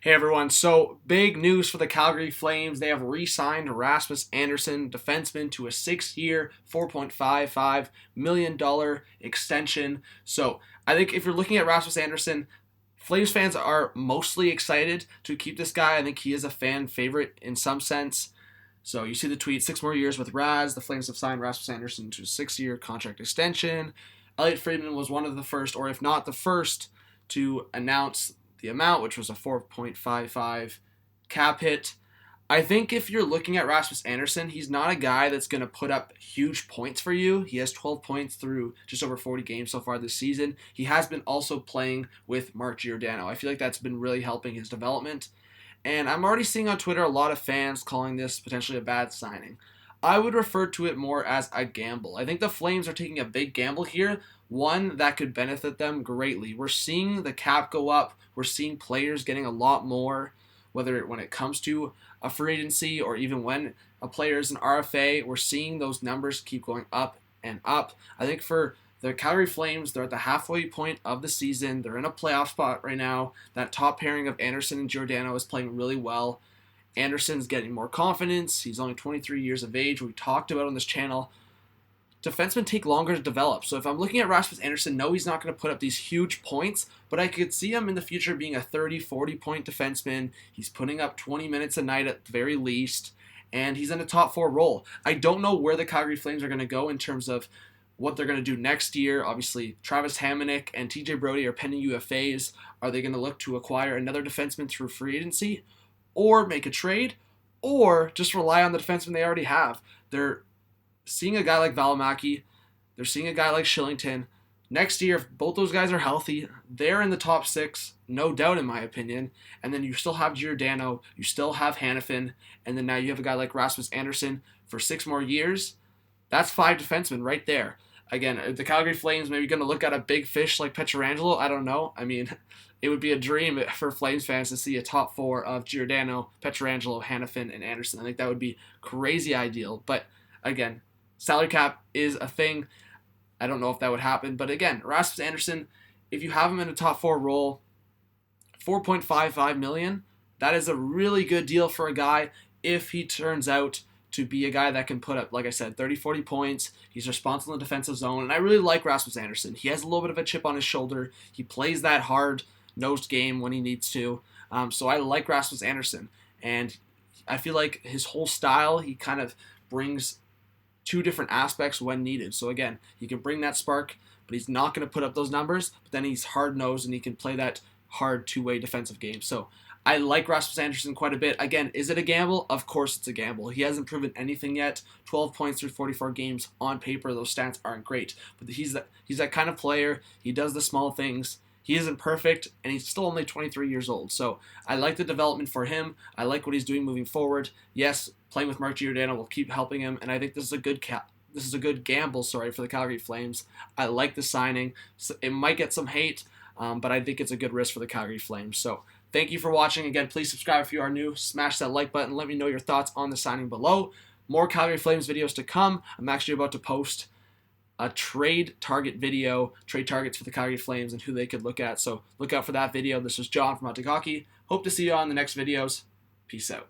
Hey everyone, so big news for the Calgary Flames. They have re-signed Rasmus Andersson, defenseman, to a 6-year, $4.55 million extension. So I think if you're looking at Rasmus Andersson, Flames fans are mostly excited to keep this guy. I think he is a fan favorite in some sense. So you see the tweet, 6 more years with Raz. The Flames have signed Rasmus Andersson to a 6-year contract extension. Elliot Friedman was one of the first, or if not the first, to announce the amount, which was a 4.55 cap hit. I think if you're looking at Rasmus Andersson, he's not a guy that's going to put up huge points for you. He has 12 points through just over 40 games so far this season. He has been also playing with Mark Giordano. I feel like that's been really helping his development. And I'm already seeing on Twitter a lot of fans calling this potentially a bad signing. I would refer to it more as a gamble. I think the Flames are taking a big gamble here, one that could benefit them greatly. We're seeing the cap go up. We're seeing players getting a lot more, whether when it comes to a free agency or even when a player is an RFA. We're seeing those numbers keep going up and up. I think for the Calgary Flames, they're at the halfway point of the season. They're in a playoff spot right now. That top pairing of Andersson and Giordano is playing really well. Andersson's getting more confidence. He's only 23 years of age. We talked about on this channel. Defensemen take longer to develop. So if I'm looking at Rasmus Andersson, no, he's not going to put up these huge points, but I could see him in the future being a 30, 40-point defenseman. He's putting up 20 minutes a night at the very least, and he's in a top 4 role. I don't know where the Calgary Flames are going to go in terms of what they're going to do next year. Obviously, Travis Hamonic and TJ Brodie are pending UFAs. Are they going to look to acquire another defenseman through free agency, or make a trade, or just rely on the defenseman they already have? They're seeing a guy like Valimaki. They're seeing a guy like Shillington. Next year, if both those guys are healthy, they're in the top 6, no doubt in my opinion. And then you still have Giordano, you still have Hanifin, and then now you have a guy like Rasmus Andersson for 6 more years. That's 5 defensemen right there. Again, the Calgary Flames maybe going to look at a big fish like Pietrangelo. I don't know. I mean, it would be a dream for Flames fans to see a top 4 of Giordano, Pietrangelo, Hanifin, and Andersson. I think that would be crazy ideal. But again, salary cap is a thing. I don't know if that would happen. But again, Rasmus Andersson, if you have him in a top 4 role, $4.55 million, that is a really good deal for a guy if he turns out to be a guy that can put up, like I said, 30, 40 points. He's responsible in the defensive zone. And I really like Rasmus Andersson. He has a little bit of a chip on his shoulder. He plays that hard-nosed game when he needs to. So I like Rasmus Andersson. And I feel like his whole style, he kind of brings 2 different aspects when needed. So again, he can bring that spark, but he's not going to put up those numbers. But then he's hard-nosed and he can play that hard 2-way defensive game. So I like Rasmus Andersson quite a bit. Again, is it a gamble? Of course it's a gamble. He hasn't proven anything yet. 12 points through 44 games on paper. Those stats aren't great. But he's that kind of player. He does the small things. He isn't perfect, and he's still only 23 years old. So I like the development for him. I like what he's doing moving forward. Yes, playing with Mark Giordano will keep helping him, and I think this is a good gamble, for the Calgary Flames. I like the signing. So it might get some hate, but I think it's a good risk for the Calgary Flames. So thank you for watching. Again, please subscribe if you are new. Smash that like button. Let me know your thoughts on the signing below. More Calgary Flames videos to come. I'm actually about to post a trade target video, trade targets for the Calgary Flames and who they could look at. So look out for that video. This was John from RPO Bay Hockey. Hope to see you on the next videos. Peace out.